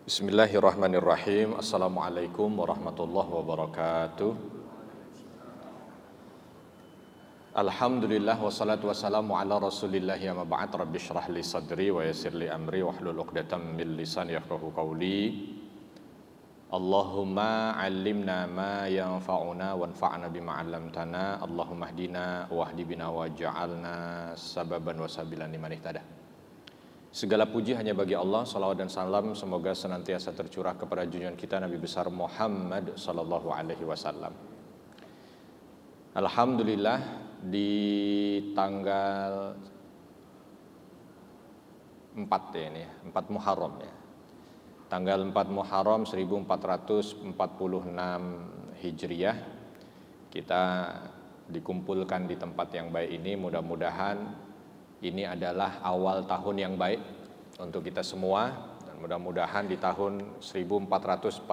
Bismillahirrahmanirrahim. Assalamualaikum warahmatullahi wabarakatuh. Alhamdulillah wassalatu wassalamu ala rasulillah ya maba'at rabbi syrah li sadri wa yassir li amri wahlul 'uqdatam min lisani yafqahu qawli. Allahumma 'allimna ma yanfa'una wanfa'na bima 'allamtana. Allahumma hdina wahdi bina waj'alna sababan wa sabilan liman ihtada. Segala puji hanya bagi Allah, salawat dan salam semoga senantiasa tercurah kepada junjungan kita Nabi besar Muhammad sallallahu alaihi wasallam. Alhamdulillah di tanggal 4 ya ini, 4 Muharram ya. Tanggal 4 Muharram 1446 Hijriah kita dikumpulkan di tempat yang baik ini. Mudah-mudahan ini adalah awal tahun yang baik untuk kita semua, dan mudah-mudahan di tahun 1446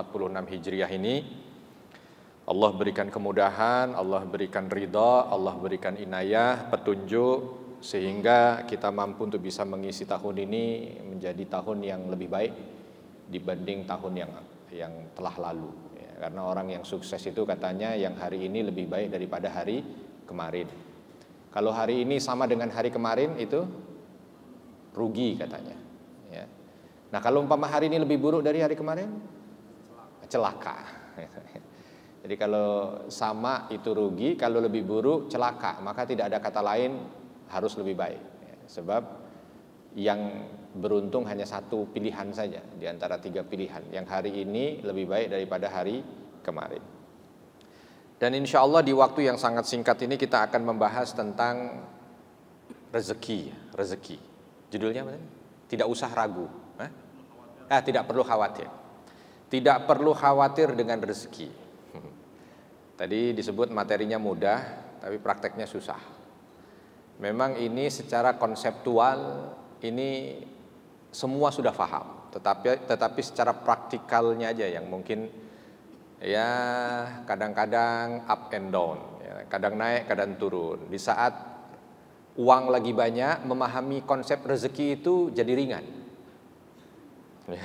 Hijriah ini Allah berikan kemudahan, Allah berikan ridha, Allah berikan inayah, petunjuk, sehingga kita mampu untuk bisa mengisi tahun ini menjadi tahun yang lebih baik dibanding tahun yang telah lalu ya, karena orang yang sukses itu katanya yang hari ini lebih baik daripada hari kemarin. Kalau hari ini sama dengan hari kemarin itu rugi katanya. Ya. Nah kalau umpama hari ini lebih buruk dari hari kemarin, celaka. Jadi kalau sama itu rugi, kalau lebih buruk celaka. Maka tidak ada kata lain harus lebih baik. Ya. Sebab yang beruntung hanya satu pilihan saja di antara 3 pilihan. Yang hari ini lebih baik daripada hari kemarin. Dan insya Allah di waktu yang sangat singkat ini kita akan membahas tentang rezeki. Judulnya apa? Tidak usah ragu. Tidak perlu khawatir. Tidak perlu khawatir dengan rezeki. Tadi disebut materinya mudah, tapi prakteknya susah. Memang ini secara konseptual ini semua sudah paham, tetapi secara praktikalnya aja yang mungkin ya kadang-kadang up and down, ya, kadang naik, kadang turun. Di saat uang lagi banyak, memahami konsep rezeki itu jadi ringan. Ya.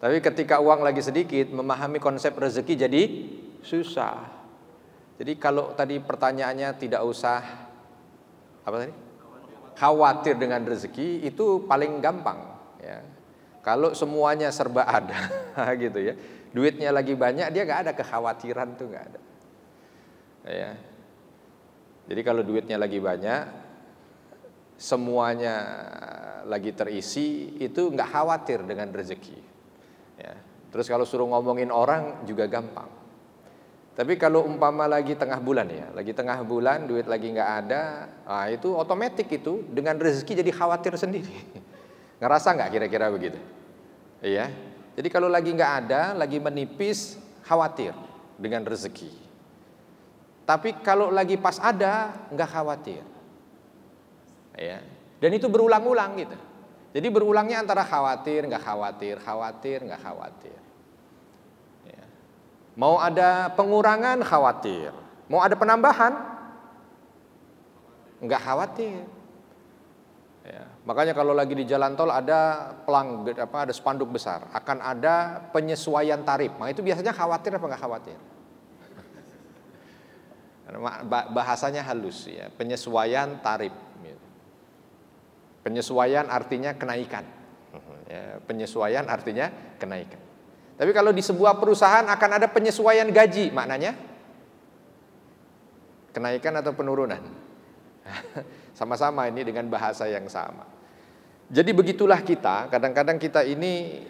Tapi ketika uang lagi sedikit, memahami konsep rezeki jadi susah. Jadi kalau tadi pertanyaannya tidak usah apa tadi? Khawatir dengan rezeki itu paling gampang. Ya. Kalau semuanya serba ada, gitu ya. Duitnya lagi banyak, dia nggak ada kekhawatiran tuh, nggak ada. Ya. Jadi kalau duitnya lagi banyak, semuanya lagi terisi, itu nggak khawatir dengan rezeki. Ya. Terus kalau suruh ngomongin orang juga gampang. Tapi kalau umpama lagi tengah bulan ya, lagi tengah bulan duit lagi nggak ada, nah itu otomatis itu dengan rezeki jadi khawatir sendiri. Ngerasa nggak kira-kira begitu? Iya. Jadi kalau lagi nggak ada, lagi menipis, khawatir dengan rezeki. Tapi kalau lagi pas ada, nggak khawatir. Ya. Dan itu berulang-ulang gitu. Jadi berulangnya antara khawatir, nggak khawatir, khawatir, nggak khawatir. Ya. Mau ada pengurangan, khawatir. Mau ada penambahan, nggak khawatir. Ya, makanya kalau lagi di jalan tol ada ada spanduk besar, akan ada penyesuaian tarif. Nah itu biasanya khawatir apa nggak khawatir? Bahasanya halus ya, penyesuaian tarif. Penyesuaian artinya kenaikan. Ya, penyesuaian artinya kenaikan. Tapi kalau di sebuah perusahaan akan ada penyesuaian gaji, maknanya kenaikan atau penurunan? Sama-sama ini dengan bahasa yang sama. Jadi begitulah kita, kadang-kadang kita ini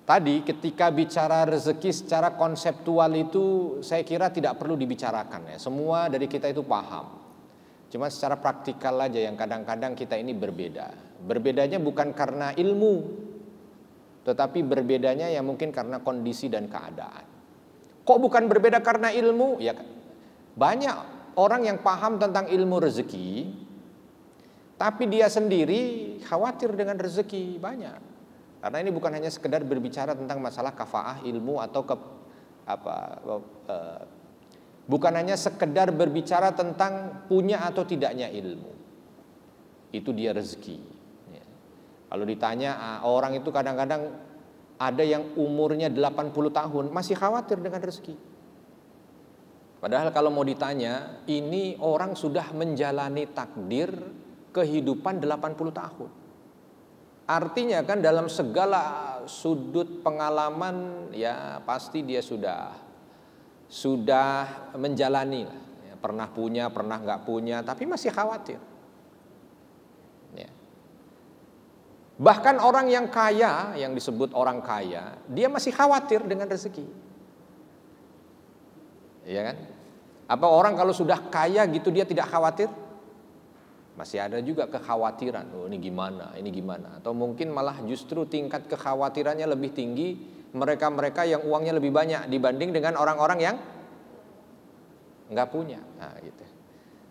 tadi ketika bicara rezeki secara konseptual itu saya kira tidak perlu dibicarakan ya. Semua dari kita itu paham. Cuma secara praktikal aja yang kadang-kadang kita ini berbeda. Berbedanya bukan karena ilmu, tetapi berbedanya yang mungkin karena kondisi dan keadaan. Kok bukan berbeda karena ilmu? Ya banyak orang yang paham tentang ilmu rezeki, tapi dia sendiri khawatir dengan rezeki banyak. Karena ini bukan hanya sekedar berbicara tentang masalah kafaah ilmu atau bukan hanya sekedar berbicara tentang punya atau tidaknya ilmu. Itu dia rezeki. Kalau ditanya orang itu kadang-kadang Ada yang umurnya 80 tahun masih khawatir dengan rezeki. Padahal kalau mau ditanya, ini orang sudah menjalani takdir kehidupan 80 tahun. Artinya kan dalam segala sudut pengalaman ya pasti dia sudah menjalani lah. Ya, pernah punya, pernah nggak punya, tapi masih khawatir. Ya. Bahkan orang yang kaya, yang disebut orang kaya, dia masih khawatir dengan rezeki. Iya kan? Apa orang kalau sudah kaya gitu dia tidak khawatir? Masih ada juga kekhawatiran. Oh, ini gimana? Ini gimana? Atau mungkin malah justru tingkat kekhawatirannya lebih tinggi mereka-mereka yang uangnya lebih banyak dibanding dengan orang-orang yang nggak punya. Nah, gitu.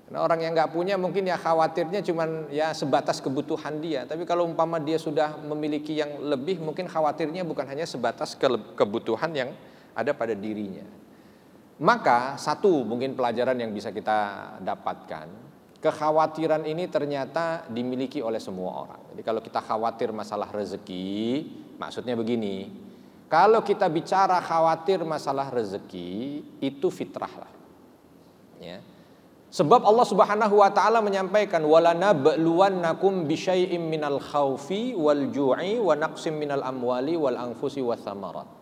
Karena orang yang nggak punya mungkin ya khawatirnya cuman ya sebatas kebutuhan dia. Tapi kalau umpama dia sudah memiliki yang lebih, mungkin khawatirnya bukan hanya sebatas kebutuhan yang ada pada dirinya. Maka satu mungkin pelajaran yang bisa kita dapatkan, kekhawatiran ini ternyata dimiliki oleh semua orang. Jadi kalau kita khawatir masalah rezeki, maksudnya begini, kalau kita bicara khawatir masalah rezeki, itu fitrah lah. Ya. Sebab Allah Subhanahu wa taala menyampaikan walanabluwannakum bisyai'im minal khaufi wal ju'i wa naqsim minal amwali wal anfusi was samarat.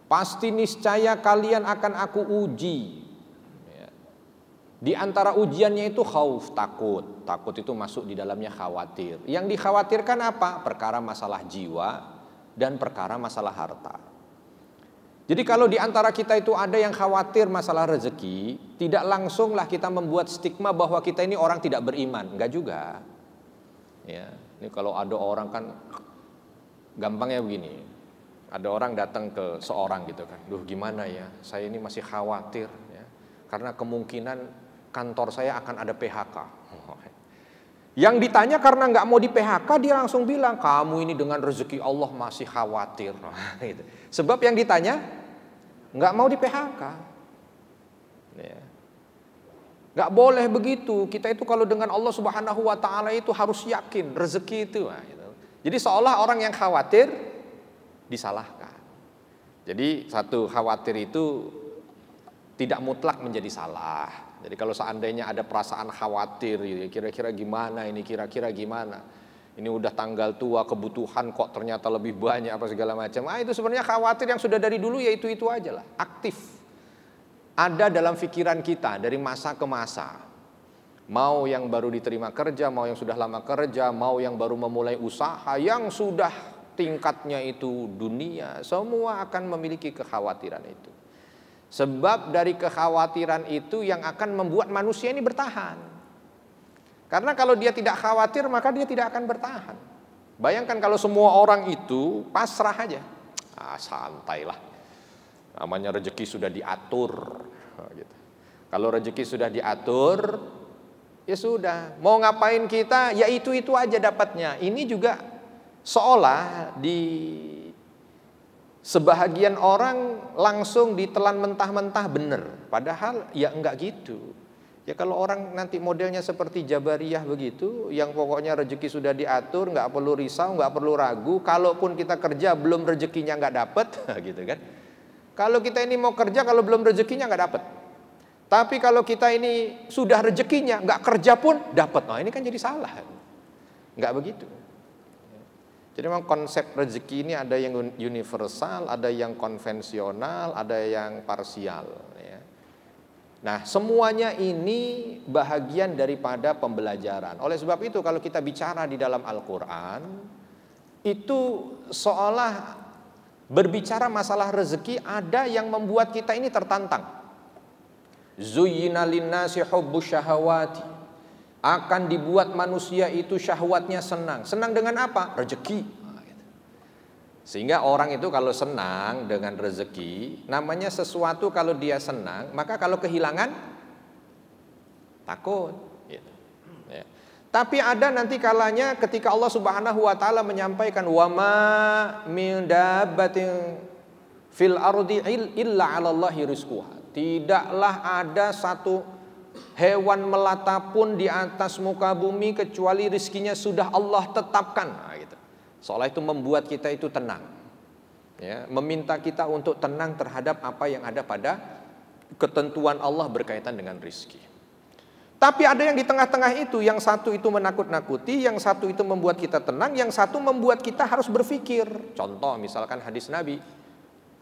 Pasti niscaya kalian akan aku uji. Ya. Di antara ujiannya itu khauf, takut. Takut itu masuk di dalamnya khawatir. Yang dikhawatirkan apa? Perkara masalah jiwa dan perkara masalah harta. Jadi kalau di antara kita itu ada yang khawatir masalah rezeki, tidak langsunglah kita membuat stigma bahwa kita ini orang tidak beriman. Enggak juga. Ya, ini kalau ada orang kan gampangnya begini. Ada orang datang ke seorang gitu kan. Duh gimana ya, saya ini masih khawatir ya. Karena kemungkinan kantor saya akan ada PHK. Yang ditanya karena nggak mau di PHK, dia langsung bilang, kamu ini dengan rezeki Allah masih khawatir. Gitu. Sebab yang ditanya nggak mau di PHK. Ya. Nggak boleh begitu. Kita itu kalau dengan Allah Subhanahu Wa Taala itu harus yakin rezeki itu. Nah, gitu. Jadi seolah orang yang khawatir disalahkan. Jadi satu, khawatir itu tidak mutlak menjadi salah. Jadi kalau seandainya ada perasaan khawatir, kira-kira gimana ini, kira-kira gimana, ini udah tanggal tua, kebutuhan kok ternyata lebih banyak apa segala macam. Itu sebenarnya khawatir yang sudah dari dulu, ya itu aja lah, aktif. Ada dalam pikiran kita dari masa ke masa. Mau yang baru diterima kerja, mau yang sudah lama kerja, mau yang baru memulai usaha, yang sudah tingkatnya itu dunia, semua akan memiliki kekhawatiran itu. Sebab dari kekhawatiran itu yang akan membuat manusia ini bertahan. Karena kalau dia tidak khawatir, maka dia tidak akan bertahan. Bayangkan kalau semua orang itu pasrah aja. Santailah. Namanya rezeki sudah diatur. Gitu. Kalau rezeki sudah diatur, ya sudah. Mau ngapain kita, ya itu aja dapatnya. Ini juga seolah di sebahagian orang langsung ditelan mentah-mentah benar. Padahal ya enggak gitu. Ya kalau orang nanti modelnya seperti Jabariyah begitu, yang pokoknya rezeki sudah diatur, nggak perlu risau, nggak perlu ragu. Kalaupun kita kerja belum rezekinya nggak dapat, gitu kan? Kalau kita ini mau kerja, kalau belum rezekinya nggak dapat. Tapi kalau kita ini sudah rezekinya, nggak kerja pun dapat. Nah ini kan jadi salah, nggak begitu. Jadi memang konsep rezeki ini ada yang universal, ada yang konvensional, ada yang parsial. Ya. Nah semuanya ini bahagian daripada pembelajaran. Oleh sebab itu kalau kita bicara di dalam Al-Quran, itu seolah berbicara masalah rezeki ada yang membuat kita ini tertantang. Zuyyina linnasi hubbus syahawati. Akan dibuat manusia itu syahwatnya senang. Senang dengan apa? Rezeki. Sehingga orang itu kalau senang dengan rezeki, namanya sesuatu kalau dia senang, maka kalau kehilangan takut. Ya. Tapi ada nanti kalanya ketika Allah Subhanahu Wa Taala menyampaikan wama min dabbatin fil ardi illa 'alallahi rizquha. Tidaklah ada satu hewan melata pun di atas muka bumi kecuali rizkinya sudah Allah tetapkan. Nah, gitu. Seolah itu membuat kita itu tenang. Ya, meminta kita untuk tenang terhadap apa yang ada pada ketentuan Allah berkaitan dengan rizki. Tapi ada yang di tengah-tengah itu, yang satu itu menakut-nakuti, yang satu itu membuat kita tenang, yang satu membuat kita harus berpikir. Contoh misalkan hadis Nabi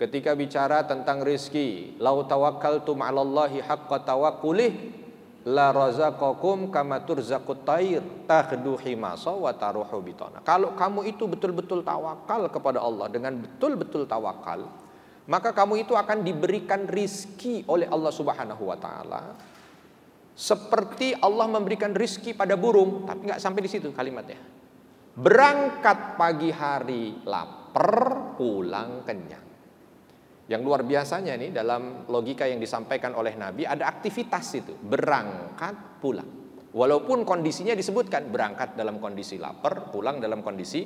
ketika bicara tentang rizki, lau tawakkaltum 'alallahi haqqa tawakkulih la razaqakum kama turzaqut tayr takhdu himasa wa taruhu bitana. Kalau kamu itu betul-betul tawakal kepada Allah, dengan betul-betul tawakal, maka kamu itu akan diberikan rizki oleh Allah Subhanahu wa taala seperti Allah memberikan rizki pada burung. Tapi nggak sampai di situ kalimatnya. Berangkat pagi hari lapar, pulang kenyang. Yang luar biasanya nih, dalam logika yang disampaikan oleh Nabi ada aktivitas itu, berangkat pulang. Walaupun kondisinya disebutkan berangkat dalam kondisi lapar, pulang dalam kondisi.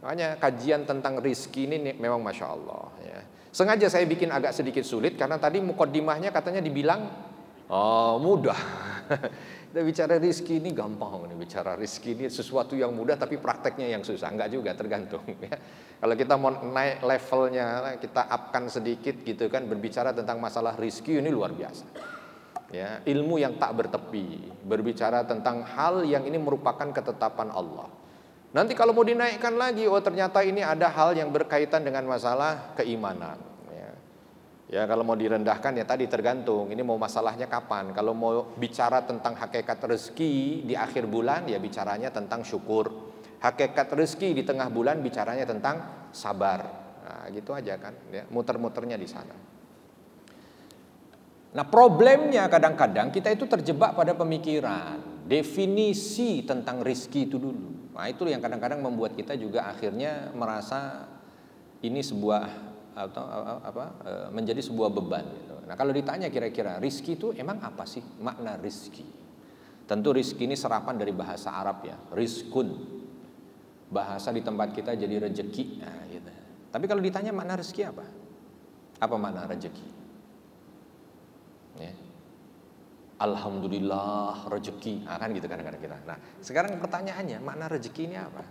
Makanya kajian tentang rizki ini memang Masya Allah ya. Sengaja saya bikin agak sedikit sulit karena tadi mukaddimahnya katanya dibilang mudah. Kita bicara rizki ini gampang nih, bicara rizki ini sesuatu yang mudah tapi prakteknya yang susah. Enggak juga, tergantung ya. Kalau kita mau naik levelnya, kita upkan sedikit gitu kan, berbicara tentang masalah rizki ini luar biasa ya, ilmu yang tak bertepi, berbicara tentang hal yang ini merupakan ketetapan Allah. Nanti kalau mau dinaikkan lagi, ternyata ini ada hal yang berkaitan dengan masalah keimanan. Ya kalau mau direndahkan ya tadi tergantung, ini mau masalahnya kapan. Kalau mau bicara tentang hakikat rezeki di akhir bulan ya bicaranya tentang syukur. Hakikat rezeki di tengah bulan bicaranya tentang sabar. Nah gitu aja kan ya, muter-muternya di sana. Nah problemnya kadang-kadang kita itu terjebak pada pemikiran, definisi tentang rezeki itu dulu. Nah itu yang kadang-kadang membuat kita juga akhirnya merasa ini sebuah menjadi sebuah beban gitu. Nah kalau ditanya kira-kira rizki itu emang apa sih makna rizki? Tentu rizki ini serapan dari bahasa Arab ya, rizkun. Bahasa di tempat kita jadi rezeki. Nah, gitu. Tapi kalau ditanya makna rizki apa? Apa makna rezeki? Ya. Alhamdulillah rezeki. Nah, kan gitu kadang-kadang kita. Nah sekarang pertanyaannya, makna rezeki ini apa?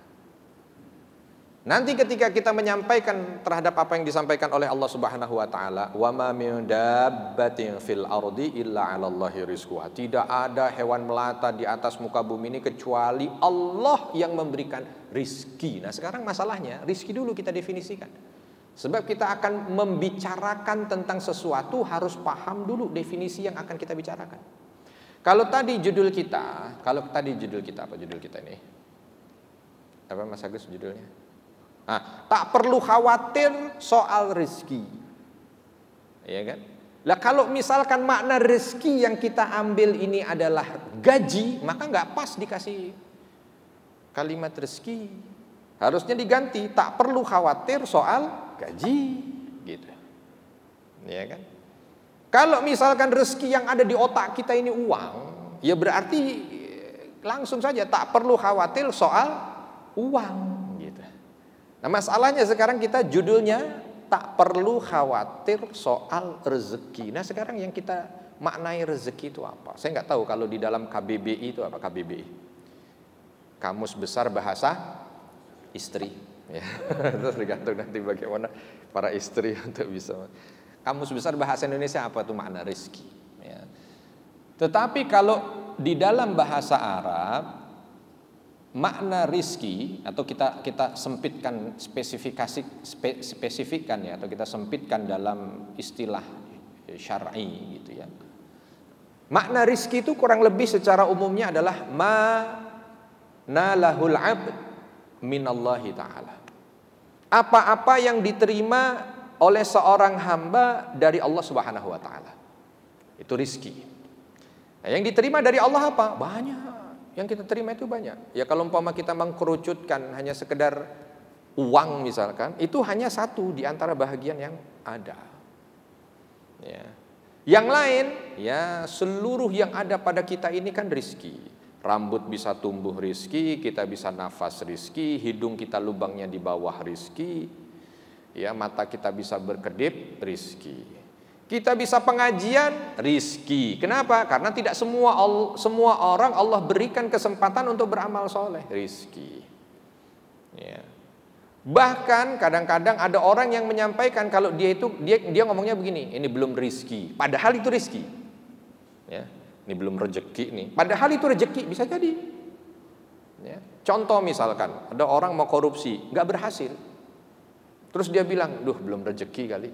Nanti ketika kita menyampaikan terhadap apa yang disampaikan oleh Allah Subhanahu wa taala, wa ma min dabbatin fil ardi illa 'alallahi rizquha. Tidak ada hewan melata di atas muka bumi ini kecuali Allah yang memberikan rizki. Nah, sekarang masalahnya rizki dulu kita definisikan. Sebab kita akan membicarakan tentang sesuatu harus paham dulu definisi yang akan kita bicarakan. Kalau tadi judul kita apa judul kita ini? Apa Mas Agus judulnya? Nah, tak perlu khawatir soal rezeki, ya kan? Lah kalau misalkan makna rezeki yang kita ambil ini adalah gaji, maka nggak pas dikasih kalimat rezeki. Harusnya diganti, tak perlu khawatir soal gaji, gitu, ya kan? Kalau misalkan rezeki yang ada di otak kita ini uang, ya berarti langsung saja tak perlu khawatir soal uang. Nah masalahnya sekarang kita judulnya tak perlu khawatir soal rezeki. Nah sekarang yang kita maknai rezeki itu apa? Saya nggak tahu kalau di dalam KBBI itu apa KBBI? Kamus Besar Bahasa Istri. Ya, terus tergantung nanti bagaimana para istri untuk bisa. Kamus Besar Bahasa Indonesia apa tuh makna rezeki? Ya. Tetapi kalau di dalam bahasa Arab makna rizki atau kita sempitkan spesifikkan ya, atau kita sempitkan dalam istilah syar'i gitu ya. Makna rizki itu kurang lebih secara umumnya adalah ma nalahul abd minallahi ta'ala. Apa-apa yang diterima oleh seorang hamba dari Allah Subhanahu wa taala. Itu rizki. Nah, yang diterima dari Allah apa? Banyak. Yang kita terima itu banyak. Ya kalau umpama kita mengkerucutkan hanya sekedar uang misalkan, itu hanya satu di antara bahagian yang ada. Ya. Yang lain, ya seluruh yang ada pada kita ini kan rizki. Rambut bisa tumbuh rizki, kita bisa nafas rizki, hidung kita lubangnya di bawah rizki, ya mata kita bisa berkedip rizki. Kita bisa pengajian, rizki. Kenapa? Karena tidak semua orang Allah berikan kesempatan untuk beramal soleh, rizki. Ya. Bahkan kadang-kadang ada orang yang menyampaikan kalau dia ngomongnya begini, ini belum rezeki, padahal itu rezeki. Ya, ini belum rezeki nih, padahal itu rezeki, bisa jadi. Ya. Contoh misalkan ada orang mau korupsi, nggak berhasil, terus dia bilang, duh belum rezeki kali,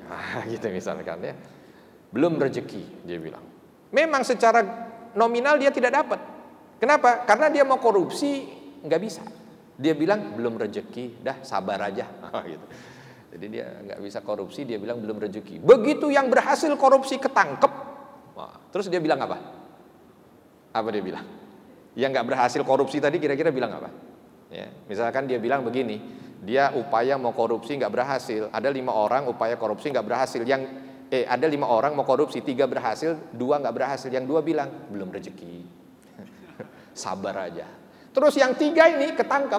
gitu misalkan ya, belum rezeki dia bilang. Memang secara nominal dia tidak dapat. Kenapa? Karena dia mau korupsi nggak bisa. Dia bilang belum rezeki, dah sabar aja, gitu. Jadi dia nggak bisa korupsi, dia bilang belum rezeki. Begitu yang berhasil korupsi ketangkep, terus dia bilang apa? Apa dia bilang? Yang nggak berhasil korupsi tadi kira-kira bilang apa? Ya, misalkan dia bilang begini, dia upaya mau korupsi nggak berhasil, ada 5 orang upaya korupsi nggak berhasil, ada 5 orang mau korupsi, 3 berhasil, 2 nggak berhasil, yang 2 bilang belum rezeki, sabar aja. Terus yang 3 ini ketangkap.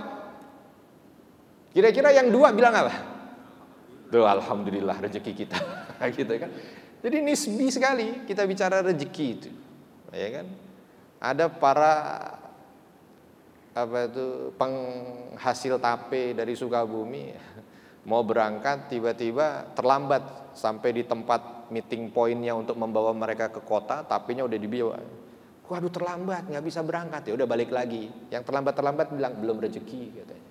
Kira-kira yang 2 bilang apa? Tuh alhamdulillah rezeki kita. Gitu kan. Jadi nisbi sekali kita bicara rezeki itu. Ya kan? Ada para penghasil tape dari Sukabumi mau berangkat, tiba-tiba terlambat sampai di tempat meeting pointnya untuk membawa mereka ke kota, tapenya udah dibawa. Waduh terlambat, nggak bisa berangkat, ya udah balik lagi. Yang terlambat bilang belum rezeki katanya.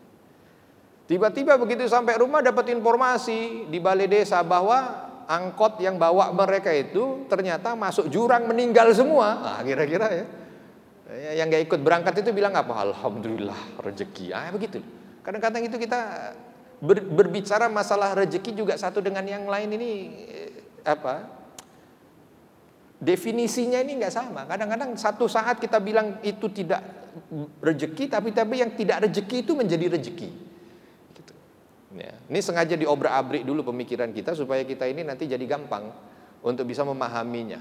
Tiba-tiba begitu sampai rumah dapat informasi di balai desa bahwa angkot yang bawa mereka itu ternyata masuk jurang, meninggal semua. Nah, kira-kira ya. Yang nggak ikut berangkat itu bilang apa? Alhamdulillah rezeki. Begitu. Kadang-kadang itu kita berbicara masalah rezeki juga satu dengan yang lain ini definisinya ini nggak sama. Kadang-kadang satu saat kita bilang itu tidak rezeki, tapi yang tidak rezeki itu menjadi rezeki. Gitu. Ya. Ini sengaja diobrak-abrik dulu pemikiran kita supaya kita ini nanti jadi gampang untuk bisa memahaminya.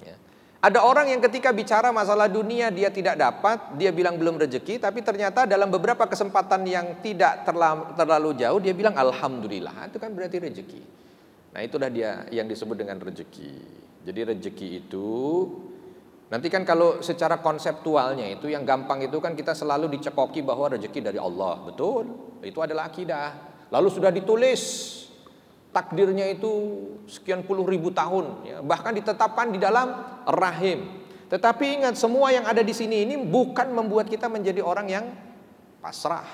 Ya. Ada orang yang ketika bicara masalah dunia dia tidak dapat, dia bilang belum rezeki, tapi ternyata dalam beberapa kesempatan yang tidak terlalu jauh dia bilang alhamdulillah, itu kan berarti rezeki. Nah itulah dia yang disebut dengan rezeki. Jadi rezeki itu nanti kan kalau secara konseptualnya itu yang gampang itu kan kita selalu dicekoki bahwa rezeki dari Allah, betul? Itu adalah akidah. Lalu sudah ditulis takdirnya itu sekian puluh ribu tahun, ya, bahkan ditetapkan di dalam rahim. Tetapi ingat semua yang ada di sini ini bukan membuat kita menjadi orang yang pasrah,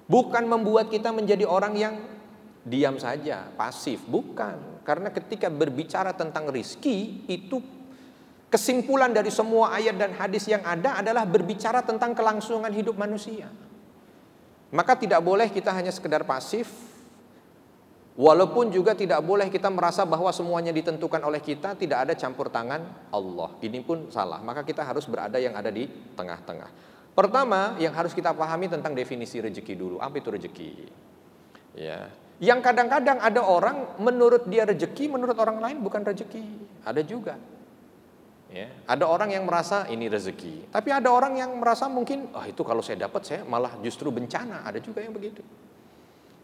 bukan membuat kita menjadi orang yang diam saja, pasif, bukan. Karena ketika berbicara tentang rizki itu kesimpulan dari semua ayat dan hadis yang ada adalah berbicara tentang kelangsungan hidup manusia. Maka tidak boleh kita hanya sekedar pasif, walaupun juga tidak boleh kita merasa bahwa semuanya ditentukan oleh kita, tidak ada campur tangan Allah. Ini pun salah. Maka kita harus berada yang ada di tengah-tengah. Pertama yang harus kita pahami tentang definisi rezeki dulu. Apa itu rezeki? Ya. Yang kadang-kadang ada orang menurut dia rezeki, menurut orang lain bukan rezeki. Ada juga. Ya, ada orang yang merasa ini rezeki. Tapi ada orang yang merasa mungkin, itu kalau saya dapat saya malah justru bencana. Ada juga yang begitu.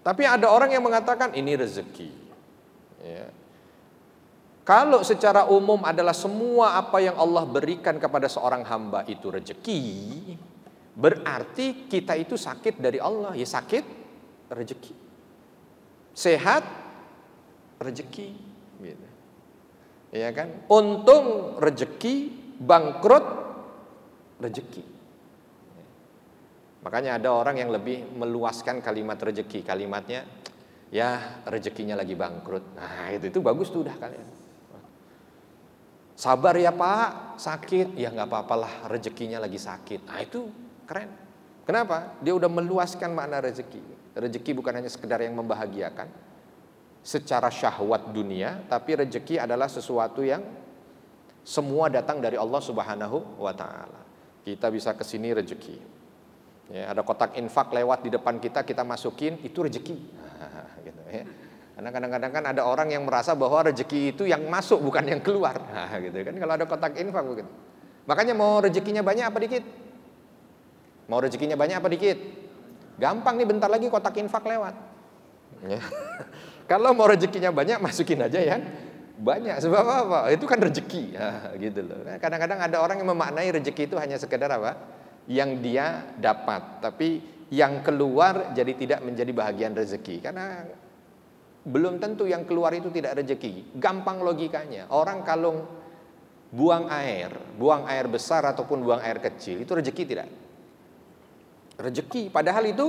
Tapi ada orang yang mengatakan ini rezeki. Ya. Kalau secara umum adalah semua apa yang Allah berikan kepada seorang hamba itu rezeki, berarti kita itu sakit dari Allah. Ya sakit, rezeki. Sehat, rezeki, gitu. Ya kan? Untung rezeki, bangkrut rezeki. Makanya ada orang yang lebih meluaskan kalimat rezeki, kalimatnya ya rezekinya lagi bangkrut. Nah itu bagus tuh udah kalian. Sabar ya Pak, sakit ya nggak apa-apalah, rezekinya lagi sakit. Nah itu keren. Kenapa? Dia udah meluaskan makna rezeki. Rezeki bukan hanya sekedar yang membahagiakan secara syahwat dunia, tapi rezeki adalah sesuatu yang semua datang dari Allah Subhanahu wa taala. Kita bisa ke sini rezeki. Ya, ada kotak infak lewat di depan kita, kita masukin, itu rezeki. Gitu, ya. Karena kadang-kadang kan ada orang yang merasa bahwa rezeki itu yang masuk bukan yang keluar. Gitu kan kalau ada kotak infak begitu. Makanya mau rezekinya banyak apa dikit? Mau rezekinya banyak apa dikit? Gampang nih, bentar lagi kotak infak lewat. Ya. Kalau mau rezekinya banyak, masukin aja yang banyak. Sebab apa? Itu kan rezeki. Gitu loh. Kadang-kadang ada orang yang memaknai rezeki itu hanya sekedar apa? Yang dia dapat. Tapi yang keluar jadi tidak menjadi bahagian rezeki. Karena belum tentu yang keluar itu tidak rezeki. Gampang logikanya. Orang kalau buang air besar ataupun buang air kecil, itu rezeki tidak? Rezeki, padahal itu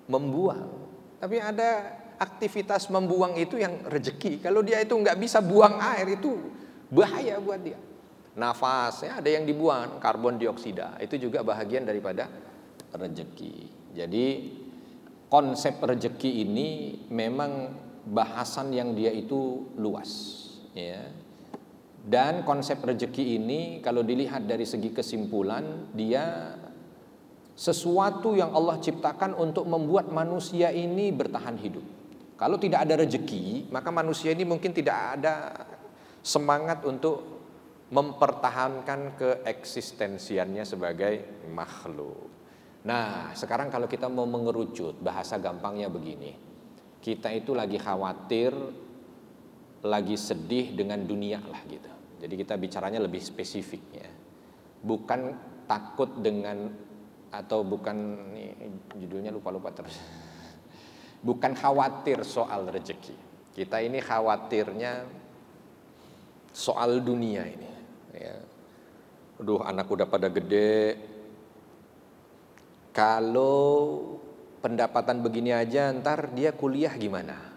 membuang. Tapi ada aktivitas membuang itu yang rezeki. Kalau dia itu nggak bisa buang air, itu bahaya buat dia. Nafasnya ada yang dibuang, karbon dioksida, itu juga bahagian daripada rezeki. Jadi konsep rezeki ini memang bahasan yang dia itu luas, ya. Dan konsep rezeki ini kalau dilihat dari segi kesimpulan, dia sesuatu yang Allah ciptakan untuk membuat manusia ini bertahan hidup. Kalau tidak ada rezeki, maka manusia ini mungkin tidak ada semangat untuk mempertahankan keeksistensiannya sebagai makhluk. Nah, sekarang kalau kita mau mengerucut, bahasa gampangnya begini. Kita itu lagi khawatir, lagi sedih dengan dunia lah gitu. Jadi kita bicaranya lebih spesifiknya. Bukan takut dengan, atau bukan, judulnya lupa terus. Bukan khawatir soal rezeki. Kita ini khawatirnya soal dunia ini, ya. Aduh, anak udah pada gede. Kalau pendapatan begini aja, ntar dia kuliah gimana?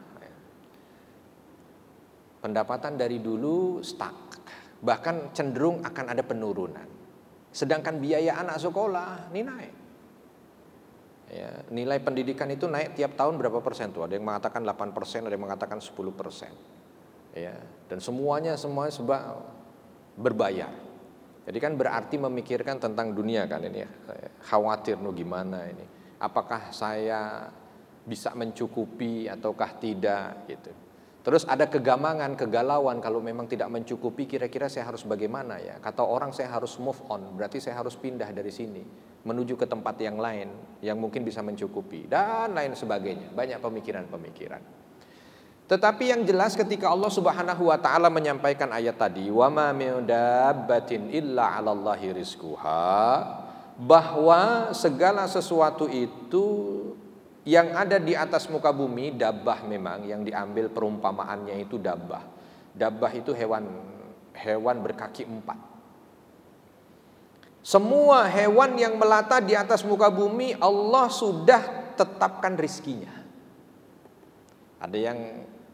Pendapatan dari dulu stuck, bahkan cenderung akan ada penurunan. Sedangkan biaya anak sekolah ini naik. Ya, nilai pendidikan itu naik tiap tahun berapa persen tuh? Ada yang mengatakan 8%, ada yang mengatakan 10%. Ya, dan semuanya sebab berbayar. Jadi kan berarti memikirkan tentang dunia kan ini ya. Khawatir gimana ini. Apakah saya bisa mencukupi ataukah tidak gitu. Terus ada kegamangan, kegalauan kalau memang tidak mencukupi, kira-kira saya harus bagaimana ya? Kata orang saya harus move on, berarti saya harus pindah dari sini menuju ke tempat yang lain yang mungkin bisa mencukupi dan lain sebagainya. Banyak pemikiran-pemikiran. Tetapi yang jelas ketika Allah Subhanahu wa taala menyampaikan ayat tadi, wa ma min dabbatin illa 'alallahi rizquha, bahwa segala sesuatu itu yang ada di atas muka bumi, dabbah memang yang diambil perumpamaannya itu dabbah. Dabbah itu hewan berkaki 4. Semua hewan yang melata di atas muka bumi Allah sudah tetapkan rizkinya. Ada yang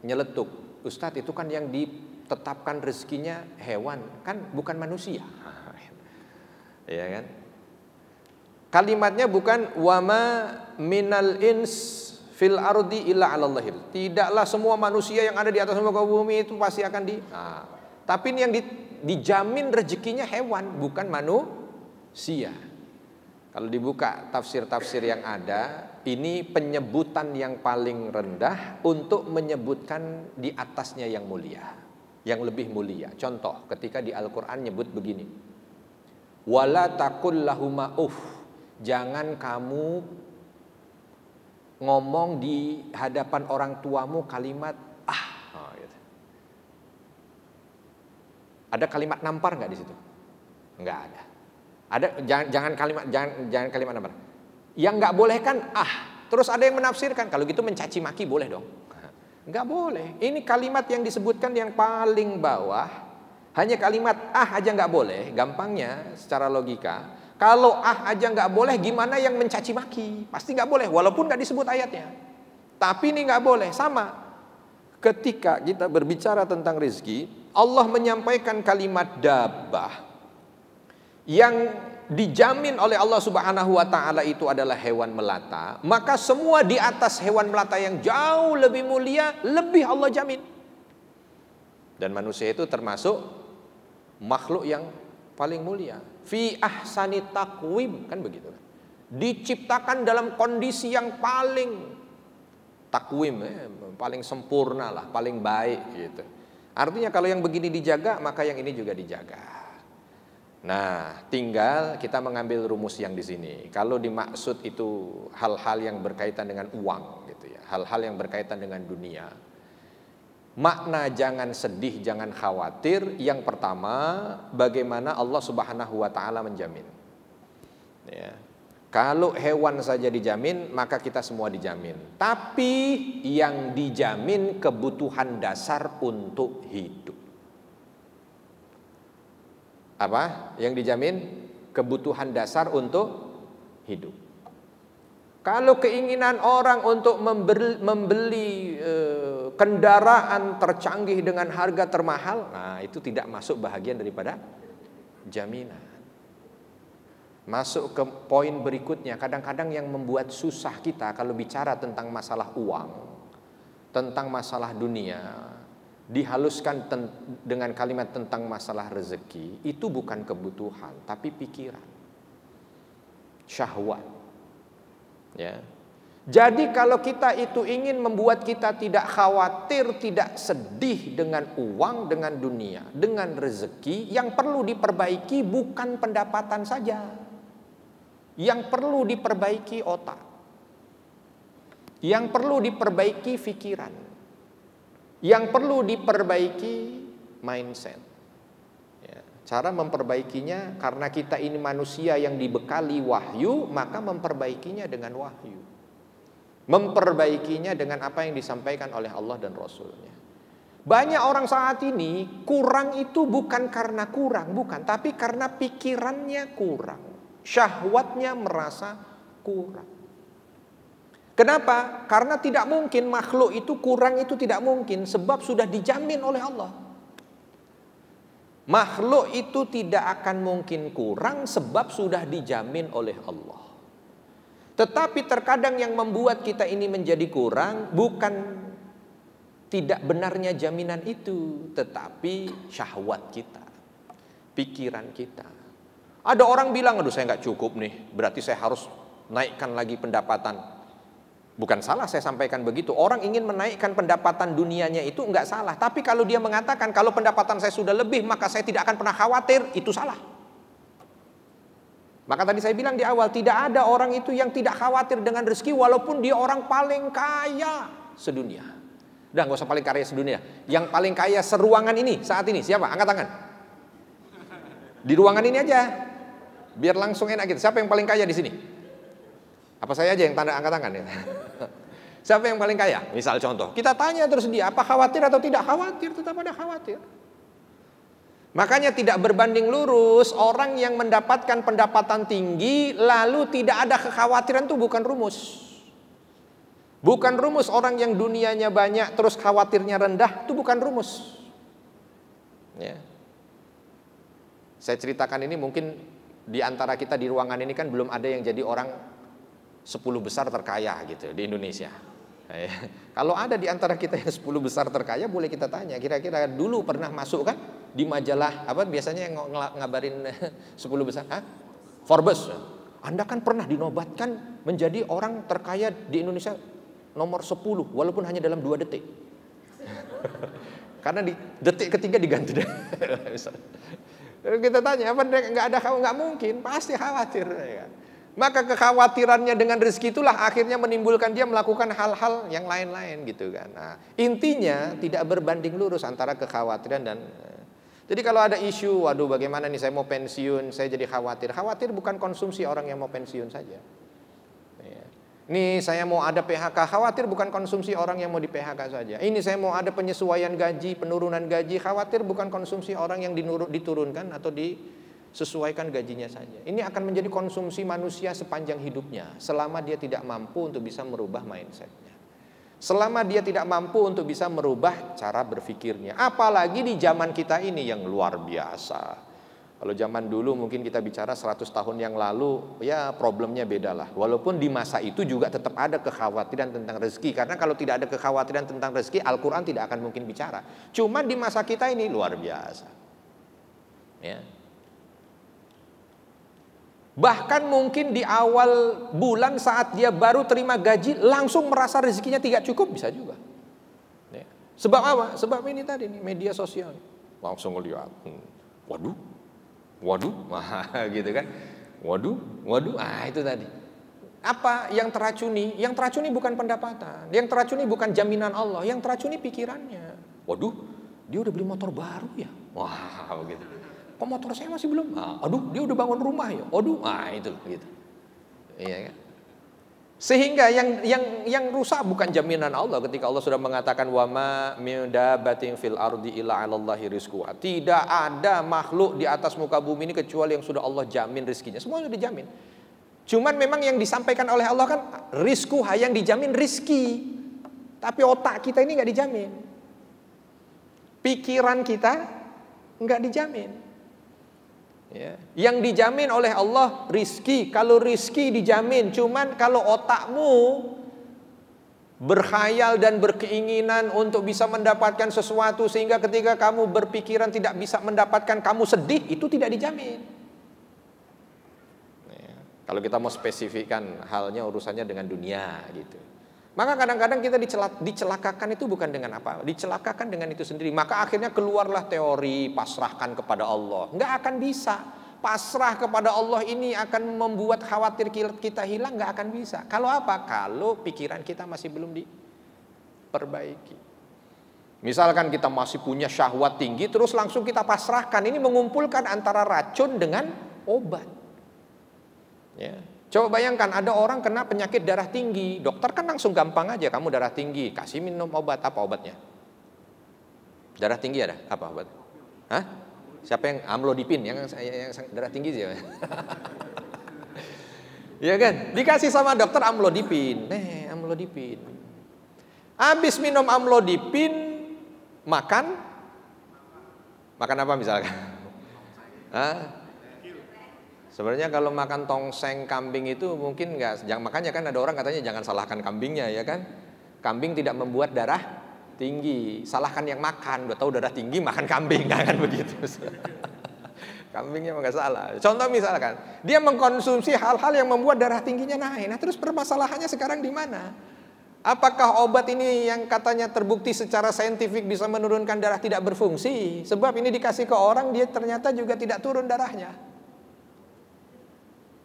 nyeletuk, Ustadz itu kan yang ditetapkan rezekinya hewan, kan bukan manusia. Ya kan? Kalimatnya bukan wama minal ins fil ardi illa 'alallahi. Tidaklah semua manusia yang ada di atas muka bumi itu pasti akan tapi ini yang dijamin rezekinya hewan, bukan manusia. Kalau dibuka tafsir-tafsir yang ada, ini penyebutan yang paling rendah untuk menyebutkan di atasnya yang mulia, yang lebih mulia. Contoh, ketika di Al-Quran nyebut begini, wala taqul lahuma jangan kamu ngomong di hadapan orang tuamu kalimat gitu. Ada kalimat nampar nggak di situ? Nggak ada. Jangan kalimat nampar. Yang nggak boleh kan terus ada yang menafsirkan kalau gitu mencaci maki boleh dong. Nggak boleh. Ini kalimat yang disebutkan yang paling bawah, hanya kalimat aja nggak boleh. Gampangnya secara logika, kalau aja nggak boleh, gimana yang mencaci maki? Pasti nggak boleh, walaupun nggak disebut ayatnya. Tapi ini nggak boleh. Sama ketika kita berbicara tentang rezeki, Allah menyampaikan kalimat dabbah yang dijamin oleh Allah Subhanahu wa taala itu adalah hewan melata, maka semua di atas hewan melata yang jauh lebih mulia, lebih Allah jamin. Dan manusia itu termasuk makhluk yang paling mulia. Fi ahsani taqwim, kan begitu. Diciptakan dalam kondisi yang paling takwim, paling sempurna lah, paling baik gitu. Artinya kalau yang begini dijaga, maka yang ini juga dijaga. Nah, tinggal kita mengambil rumus yang di sini. Kalau dimaksud itu hal-hal yang berkaitan dengan uang gitu ya, hal-hal yang berkaitan dengan dunia. Makna jangan sedih, jangan khawatir. Yang pertama, bagaimana Allah Subhanahu wa taala menjamin. Ya. Kalau hewan saja dijamin, maka kita semua dijamin. Tapi yang dijamin kebutuhan dasar untuk hidup. Apa? Yang dijamin kebutuhan dasar untuk hidup. Kalau keinginan orang untuk membeli kendaraan tercanggih dengan harga termahal, nah itu tidak masuk bahagian daripada jaminan. Masuk ke poin berikutnya, kadang-kadang yang membuat susah kita kalau bicara tentang masalah uang, tentang masalah dunia, dihaluskan dengan kalimat tentang masalah rezeki, itu bukan kebutuhan, tapi pikiran, syahwat. Ya. Jadi kalau kita itu ingin membuat kita tidak khawatir, tidak sedih dengan uang, dengan dunia, dengan rezeki, yang perlu diperbaiki bukan pendapatan saja. Yang perlu diperbaiki otak. Yang perlu diperbaiki pikiran. Yang perlu diperbaiki mindset. Ya, cara memperbaikinya, karena kita ini manusia yang dibekali wahyu, maka memperbaikinya dengan wahyu. Memperbaikinya dengan apa yang disampaikan oleh Allah dan Rasulnya. Banyak orang saat ini kurang itu bukan karena kurang, bukan, tapi karena pikirannya kurang. Syahwatnya merasa kurang. Kenapa? Karena tidak mungkin makhluk itu kurang, itu tidak mungkin, sebab sudah dijamin oleh Allah. Makhluk itu tidak akan mungkin kurang sebab sudah dijamin oleh Allah. Tetapi terkadang yang membuat kita ini menjadi kurang bukan tidak benarnya jaminan itu, tetapi syahwat kita, pikiran kita. Ada orang bilang, aduh saya nggak cukup nih, berarti saya harus naikkan lagi pendapatan. Bukan salah saya sampaikan begitu. Orang ingin menaikkan pendapatan dunianya itu nggak salah. Tapi kalau dia mengatakan kalau pendapatan saya sudah lebih maka saya tidak akan pernah khawatir, itu salah. Maka tadi saya bilang di awal, tidak ada orang itu yang tidak khawatir dengan rezeki walaupun dia orang paling kaya sedunia. Udah nggak usah paling kaya sedunia. Yang paling kaya seruangan ini saat ini siapa? Angkat tangan. Di ruangan ini aja. Biar langsung enak gitu. Siapa yang paling kaya di sini? Apa saya aja yang tanda angkat tangan ya? Siapa yang paling kaya? Misal contoh, kita tanya terus dia, apa khawatir atau tidak khawatir? Tetap ada khawatir. Makanya tidak berbanding lurus orang yang mendapatkan pendapatan tinggi lalu tidak ada kekhawatiran, itu bukan rumus. Bukan rumus orang yang dunianya banyak terus khawatirnya rendah, itu bukan rumus. Ya. Saya ceritakan ini mungkin di antara kita di ruangan ini kan belum ada yang jadi orang 10 besar terkaya gitu di Indonesia. Kalau ada di antara kita yang 10 besar terkaya, boleh kita tanya, kira-kira dulu pernah masuk kan di majalah apa biasanya yang ngabarin 10 besar? Forbes. Anda kan pernah dinobatkan menjadi orang terkaya di Indonesia nomor 10 walaupun hanya dalam 2 detik. Karena di detik ketiga diganti deh. Kita tanya, apa nggak mungkin, pasti khawatir. Ya. Maka kekhawatirannya dengan rezeki itulah akhirnya menimbulkan dia melakukan hal-hal yang lain-lain gitu kan. Nah, intinya tidak berbanding lurus antara kekhawatiran dan jadi kalau ada isu, waduh bagaimana nih saya mau pensiun, saya jadi khawatir. Khawatir bukan konsumsi orang yang mau pensiun saja. Ya. Nih saya mau ada PHK, khawatir bukan konsumsi orang yang mau di PHK saja. Ini saya mau ada penyesuaian gaji, penurunan gaji, khawatir bukan konsumsi orang yang diturunkan atau disesuaikan gajinya saja. Ini akan menjadi konsumsi manusia sepanjang hidupnya, selama dia tidak mampu untuk bisa merubah mindsetnya, selama dia tidak mampu untuk bisa merubah cara berpikirnya. Apalagi di zaman kita ini yang luar biasa. Kalau zaman dulu mungkin kita bicara 100 tahun yang lalu, ya problemnya beda lah. Walaupun di masa itu juga tetap ada kekhawatiran tentang rezeki. Karena kalau tidak ada kekhawatiran tentang rezeki, Al-Quran tidak akan mungkin bicara. Cuma di masa kita ini luar biasa. Ya. Bahkan mungkin di awal bulan saat dia baru terima gaji, langsung merasa rezekinya tidak cukup, bisa juga. Ya. Sebab apa? Sebab ini tadi nih, media sosial. Langsung lihat, waduh, gitu kan. Waduh, itu tadi. Apa yang teracuni? Yang teracuni bukan pendapatan, yang teracuni bukan jaminan Allah, yang teracuni pikirannya. Waduh, dia udah beli motor baru ya. Wah, gitu. Kok motor saya masih belum? Aduh, dia udah bangun rumah ya. Aduh, itu gitu. Iya kan? Sehingga yang rusak bukan jaminan Allah ketika Allah sudah mengatakan wa ma min dabatin fil ardi illa 'alallahi rizquha. Tidak ada makhluk di atas muka bumi ini kecuali yang sudah Allah jamin rizkinya. Semua sudah dijamin. Cuman memang yang disampaikan oleh Allah kan rizquha, yang dijamin rizki. Tapi otak kita ini nggak dijamin. Pikiran kita nggak dijamin. Ya. Yang dijamin oleh Allah rizki. Kalau rizki dijamin, cuman kalau otakmu berkhayal dan berkeinginan untuk bisa mendapatkan sesuatu sehingga ketika kamu berpikiran tidak bisa mendapatkan, kamu sedih, itu tidak dijamin. Ya. Kalau kita mau spesifikkan halnya urusannya dengan dunia gitu. Maka kadang-kadang kita dicelakakan itu bukan dengan apa, dicelakakan dengan itu sendiri. Maka akhirnya keluarlah teori pasrahkan kepada Allah. Nggak akan bisa. Pasrah kepada Allah ini akan membuat khawatir kita hilang, nggak akan bisa. Kalau apa? Kalau pikiran kita masih belum diperbaiki. Misalkan kita masih punya syahwat tinggi, terus langsung kita pasrahkan. Ini mengumpulkan antara racun dengan obat. Ya. Coba bayangkan ada orang kena penyakit darah tinggi, dokter kan langsung gampang aja, kamu darah tinggi, kasih minum obat. Apa obatnya? Darah tinggi ada? Apa obat? Hah? Siapa yang amlodipin? Yang darah tinggi sih. Ya kan? Dikasih sama dokter amlodipin. Amlodipin. Habis minum amlodipin, makan apa misalkan? Hah? Sebenarnya kalau makan tongseng kambing itu mungkin enggak, makanya kan ada orang katanya jangan salahkan kambingnya, ya kan? Kambing tidak membuat darah tinggi, salahkan yang makan. Udah tahu darah tinggi makan kambing, nggak akan begitu. Kambingnya nggak salah. Contoh misalkan dia mengkonsumsi hal-hal yang membuat darah tingginya naik. Nah terus permasalahannya sekarang di mana? Apakah obat ini yang katanya terbukti secara saintifik bisa menurunkan darah tidak berfungsi? Sebab ini dikasih ke orang, dia ternyata juga tidak turun darahnya.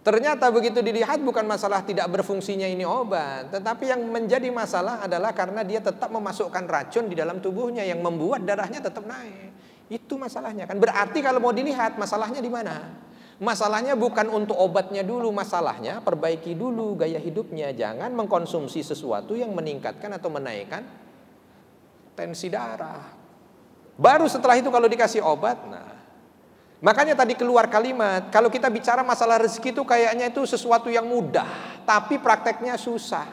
Ternyata begitu dilihat bukan masalah tidak berfungsinya ini obat, tetapi yang menjadi masalah adalah karena dia tetap memasukkan racun di dalam tubuhnya yang membuat darahnya tetap naik. Itu masalahnya kan. Berarti kalau mau dilihat masalahnya di mana? Masalahnya bukan untuk obatnya dulu, masalahnya perbaiki dulu gaya hidupnya. Jangan mengkonsumsi sesuatu yang meningkatkan atau menaikkan tensi darah. Baru setelah itu kalau dikasih obat, makanya tadi keluar kalimat, kalau kita bicara masalah rezeki itu kayaknya itu sesuatu yang mudah, tapi prakteknya susah.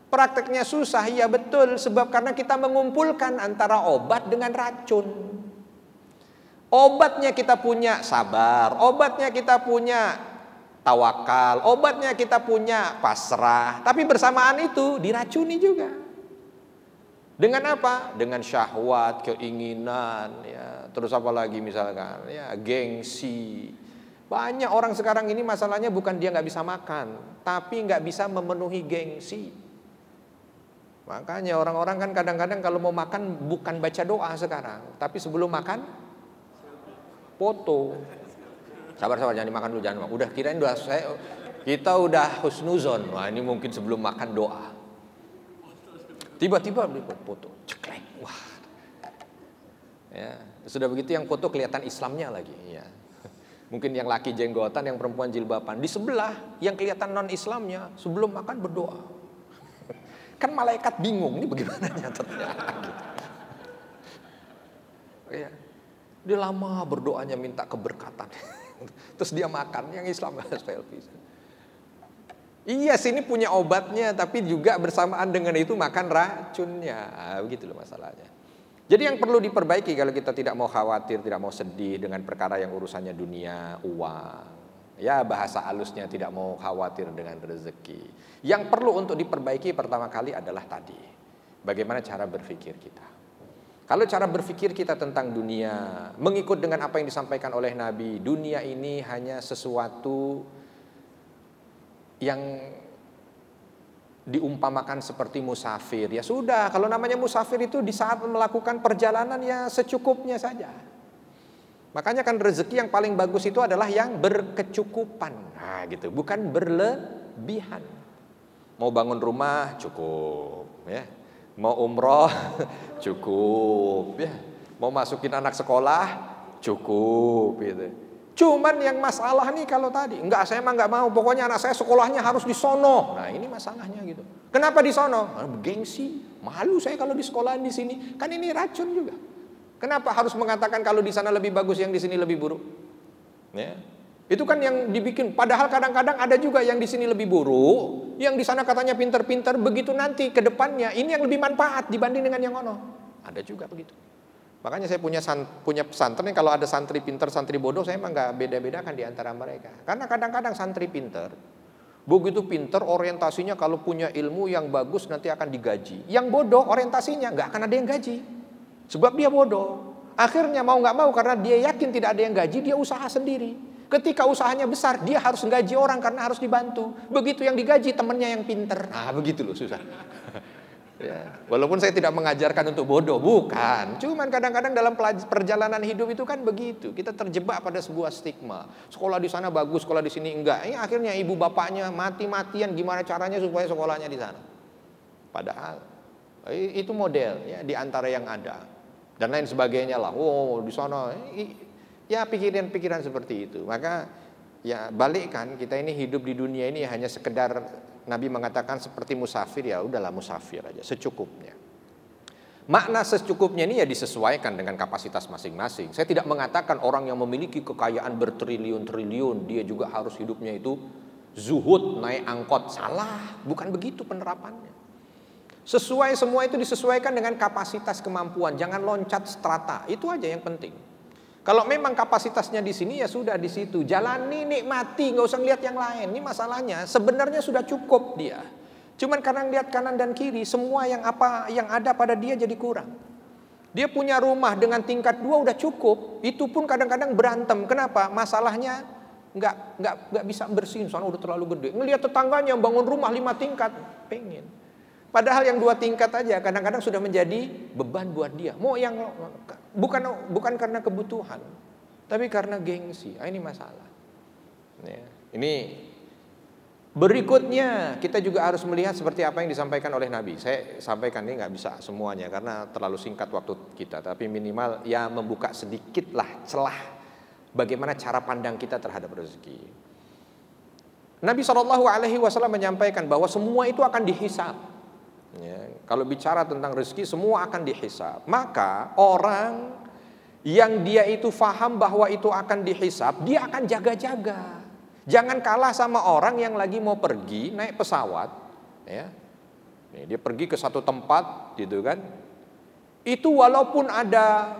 Prakteknya susah, iya betul, sebab karena kita mengumpulkan antara obat dengan racun. Obatnya kita punya sabar, obatnya kita punya tawakal, obatnya kita punya pasrah, tapi bersamaan itu diracuni juga. Dengan apa? Dengan syahwat, keinginan, ya. Terus apa lagi misalkan, ya, gengsi. Banyak orang sekarang ini masalahnya bukan dia nggak bisa makan, tapi nggak bisa memenuhi gengsi. Makanya orang-orang kan kadang-kadang kalau mau makan bukan baca doa sekarang, tapi sebelum makan foto. Sabar jangan dimakan dulu, jangan. Udah kirain doa kita udah husnuzon. Wah ini mungkin sebelum makan doa. Tiba-tiba beli foto, ceklek, wah, ya sudah begitu yang foto kelihatan Islamnya lagi, ya. Mungkin yang laki jenggotan, yang perempuan jilbaban, di sebelah yang kelihatan non Islamnya sebelum makan berdoa. Kan malaikat bingung, ini bagaimana nyatetnya? Ya, dia lama berdoanya minta keberkatan, terus dia makan yang Islam selfie. Iya sini punya obatnya, tapi juga bersamaan dengan itu makan racunnya. Begitu loh masalahnya. Jadi yang perlu diperbaiki kalau kita tidak mau khawatir, tidak mau sedih dengan perkara yang urusannya dunia, uang. Ya bahasa halusnya tidak mau khawatir dengan rezeki. Yang perlu untuk diperbaiki pertama kali adalah tadi, bagaimana cara berpikir kita. Kalau cara berpikir kita tentang dunia, mengikut dengan apa yang disampaikan oleh Nabi, dunia ini hanya sesuatu yang diumpamakan seperti musafir. Ya sudah, kalau namanya musafir itu di saat melakukan perjalanan ya secukupnya saja. Makanya kan rezeki yang paling bagus itu adalah yang berkecukupan. Nah gitu, bukan berlebihan. Mau bangun rumah cukup, ya. Mau umroh cukup, ya. Mau masukin anak sekolah cukup, gitu. Cuman yang masalah nih kalau tadi, enggak saya mah enggak mau, pokoknya anak saya sekolahnya harus di sono. Nah ini masalahnya gitu. Kenapa di sono? Gengsi, malu saya kalau di sekolahan di sini. Kan ini racun juga. Kenapa harus mengatakan kalau di sana lebih bagus, yang di sini lebih buruk? Ya. Itu kan yang dibikin. Padahal kadang-kadang ada juga yang di sini lebih buruk, yang di sana katanya pinter-pinter. Begitu nanti ke depannya ini yang lebih manfaat dibanding dengan yang ono. Ada juga begitu. Makanya saya punya pesantren, kalau ada santri pinter, santri bodoh, saya emang nggak beda-bedakan di antara mereka. Karena kadang-kadang santri pinter, begitu pinter orientasinya kalau punya ilmu yang bagus nanti akan digaji. Yang bodoh orientasinya nggak akan ada yang gaji, sebab dia bodoh. Akhirnya mau nggak mau karena dia yakin tidak ada yang gaji, dia usaha sendiri. Ketika usahanya besar, dia harus gaji orang karena harus dibantu. Begitu yang digaji temennya yang pinter. Nah begitu loh susah. Ya, walaupun saya tidak mengajarkan untuk bodoh, bukan. Cuman kadang-kadang dalam perjalanan hidup itu kan begitu. Kita terjebak pada sebuah stigma. Sekolah di sana bagus, sekolah di sini enggak. Ini akhirnya ibu bapaknya mati-matian gimana caranya supaya sekolahnya di sana. Padahal itu model ya di antara yang ada. Dan lain sebagainya lah. Oh, di sana ya pikiran-pikiran seperti itu. Maka ya balikkan, kita ini hidup di dunia ini hanya sekedar, Nabi mengatakan seperti musafir, ya udahlah musafir aja secukupnya. Makna secukupnya ini ya disesuaikan dengan kapasitas masing-masing. Saya tidak mengatakan orang yang memiliki kekayaan bertriliun-triliun dia juga harus hidupnya itu zuhud, naik angkot. Salah, bukan begitu penerapannya. Sesuai, semua itu disesuaikan dengan kapasitas kemampuan. Jangan loncat strata, itu aja yang penting. Kalau memang kapasitasnya di sini ya sudah di situ, jalani, nikmati, nggak usah lihat yang lain. Ini masalahnya sebenarnya sudah cukup dia. Cuman karena lihat kanan dan kiri, semua yang ada pada dia jadi kurang. Dia punya rumah dengan tingkat 2 udah cukup, itu pun kadang-kadang berantem. Kenapa? Masalahnya nggak bisa bersihin, soalnya udah terlalu gede. Ngelihat tetangganya bangun rumah 5 tingkat, pengen. Padahal yang 2 tingkat aja kadang-kadang sudah menjadi beban buat dia. Mau yang bukan karena kebutuhan, tapi karena gengsi. Ini masalah. Ya. Ini berikutnya kita juga harus melihat seperti apa yang disampaikan oleh Nabi. Saya sampaikan ini nggak bisa semuanya karena terlalu singkat waktu kita. Tapi minimal ya membuka sedikitlah celah bagaimana cara pandang kita terhadap rezeki. Nabi SAW menyampaikan bahwa semua itu akan dihisab. Ya, kalau bicara tentang rezeki semua akan dihisab. Maka orang yang dia itu faham bahwa itu akan dihisab, dia akan jaga-jaga. Jangan kalah sama orang yang lagi mau pergi naik pesawat, ya. Dia pergi ke satu tempat, gitu kan? Itu walaupun ada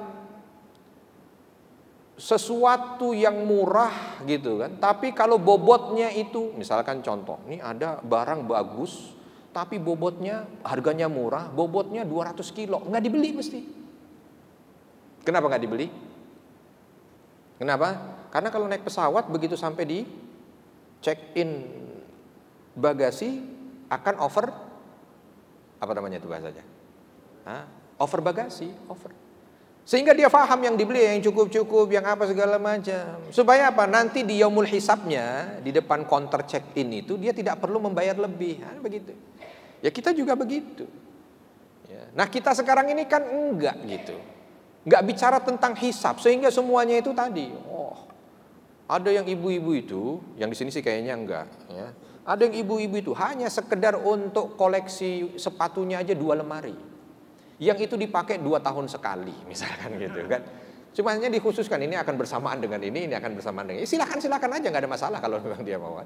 sesuatu yang murah, gitu kan? Tapi kalau bobotnya itu, misalkan contoh, ini ada barang bagus. Tapi bobotnya, harganya murah, bobotnya 200 kilo. Nggak dibeli mesti. Kenapa nggak dibeli? Kenapa? Karena kalau naik pesawat, begitu sampai di check-in bagasi, akan over, apa namanya itu bahasanya? Over bagasi, over. Sehingga dia paham yang dibeli, yang cukup-cukup, yang apa segala macam. Supaya apa? Nanti di yaumul hisabnya, di depan counter check-in itu, dia tidak perlu membayar lebih. Begitu. Ya kita juga begitu. Ya. Nah kita sekarang ini kan enggak gitu. Enggak bicara tentang hisab, sehingga semuanya itu tadi. Oh, ada yang ibu-ibu itu, yang di sini sih kayaknya enggak. Ya. Ada yang ibu-ibu itu hanya sekedar untuk koleksi sepatunya aja 2 lemari. Yang itu dipakai 2 tahun sekali, misalkan gitu kan. Cuma hanya dikhususkan ini akan bersamaan dengan ini akan bersamaan dengan ini. Silakan aja, nggak ada masalah kalau memang dia mau.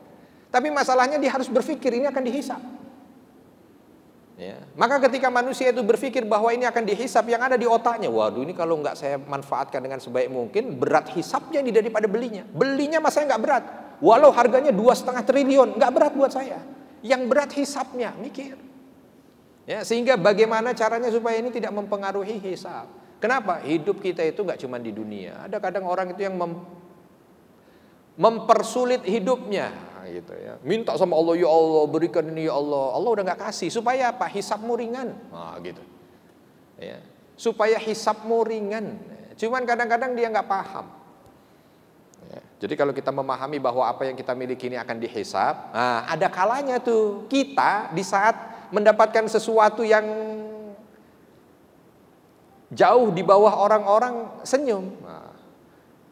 Tapi masalahnya dia harus berpikir ini akan dihisab. Ya. Maka ketika manusia itu berpikir bahwa ini akan dihisab, yang ada di otaknya, waduh ini kalau nggak saya manfaatkan dengan sebaik mungkin, berat hisabnya ini daripada belinya. Belinya masa nggak berat, walau harganya 2,5 triliun, nggak berat buat saya. Yang berat hisabnya, mikir. Ya, sehingga bagaimana caranya supaya ini tidak mempengaruhi hisab. Kenapa? Hidup kita itu nggak cuma di dunia. Ada kadang orang itu yang mempersulit hidupnya, gitu ya. Minta sama Allah, ya Allah berikan ini ya Allah. Allah udah nggak kasih. Supaya apa? Hisabmu ringan. Gitu. Ya. Supaya hisabmu ringan. Cuman kadang-kadang dia nggak paham. Ya. Jadi kalau kita memahami bahwa apa yang kita miliki ini akan dihisab, ada kalanya tuh kita di saat mendapatkan sesuatu yang jauh di bawah orang-orang senyum.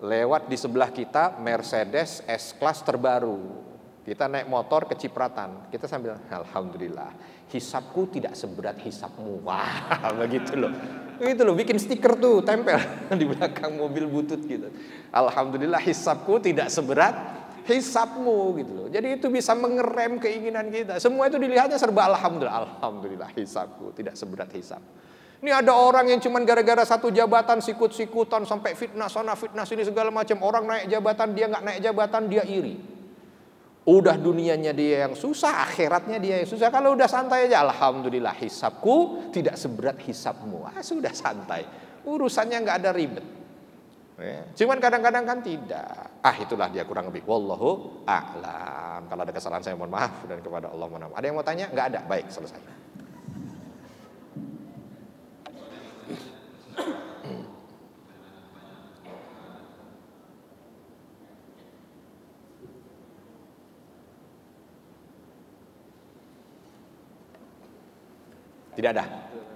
lewat di sebelah kita Mercedes S-Class terbaru. Kita naik motor kecipratan, kita sambil alhamdulillah, hisabku tidak seberat hisabmu. Wah, begitu loh. Itu loh, bikin stiker tuh tempel di belakang mobil butut gitu. Alhamdulillah hisabku tidak seberat hisabmu gitu loh. Jadi itu bisa mengerem keinginan kita. Semua itu dilihatnya serba alhamdulillah. Alhamdulillah hisabku tidak seberat hisab. Ini ada orang yang cuman gara-gara satu jabatan sikut-sikutan sampai fitnah sana fitnah sini segala macam. Orang naik jabatan, dia nggak naik jabatan, dia iri. Udah dunianya dia yang susah, akhiratnya dia yang susah. Kalau udah santai aja, alhamdulillah hisabku tidak seberat hisabmu. Sudah santai, urusannya nggak ada ribet. Cuman kadang-kadang kan tidak. Itulah dia kurang lebih. Wallahu a'lam. Kalau ada kesalahan saya mohon maaf, dan kepada Allah mohon maaf. Ada yang mau tanya? Nggak ada. Baik, selesai.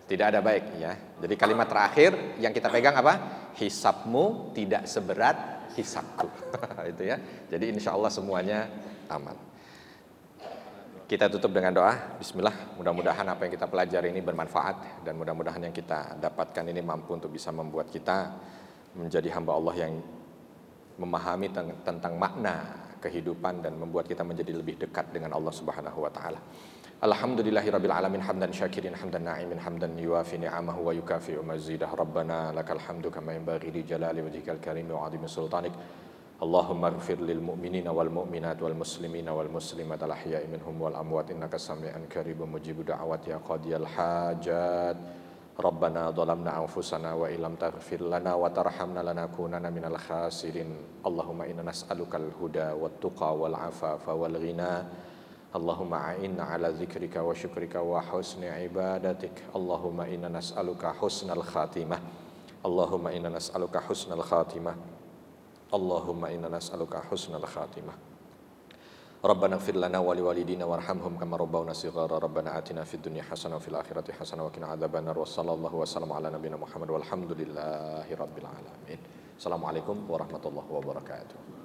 Tidak ada baik ya. Jadi kalimat terakhir yang kita pegang apa? Hisabmu tidak seberat hisabku. Itu ya. Jadi insya Allah semuanya aman. Kita tutup dengan doa. Bismillah. Mudah-mudahan apa yang kita pelajari ini bermanfaat, dan mudah-mudahan yang kita dapatkan ini mampu untuk bisa membuat kita menjadi hamba Allah yang memahami tentang makna kehidupan dan membuat kita menjadi lebih dekat dengan Allah Subhanahu wa taala. Alhamdulillahirabbil alamin hamdan syakirin hamdan na'imin hamdan yuwafi ni'amahu wa yukafi'u mazidah. Rabbana lakal hamdu kama yanbaghi li jalali wajhikal karim wa 'azimi sultanik. Allahumma ighfir lil mu'minina wal mu'minat wal muslimina wal muslimat al ahya'i minhum wal amwat innaka sami'un qaribun mujibud da'awat ya qadiyal hajat. Rabbana dhalamna anfusana wa illam taghfir lana wa tarhamna lanakunanna minal khasirin. Allahumma inna nas'alukal huda wat tuqa wal afafa wal ghina. Allahumma a'inna ala zikrika wa syukrika wa husni ibadatik. Allahumma inna nas'aluka husnal khatimah. Allahumma inna nas'aluka husnal khatimah. Allahumma inna nas'aluka husnal khatimah. Rabbana ighfir lana wa liwalidina warhamhum kama rabbawna shighara. Rabbana atina fid dunya hasanah wa fil akhirati hasanah wa qina adzabannar. Wa sallallahu wasallam ala nabiyyina Muhammad walhamdulillahi rabbil alamin. Assalamualaikum warahmatullahi wabarakatuh.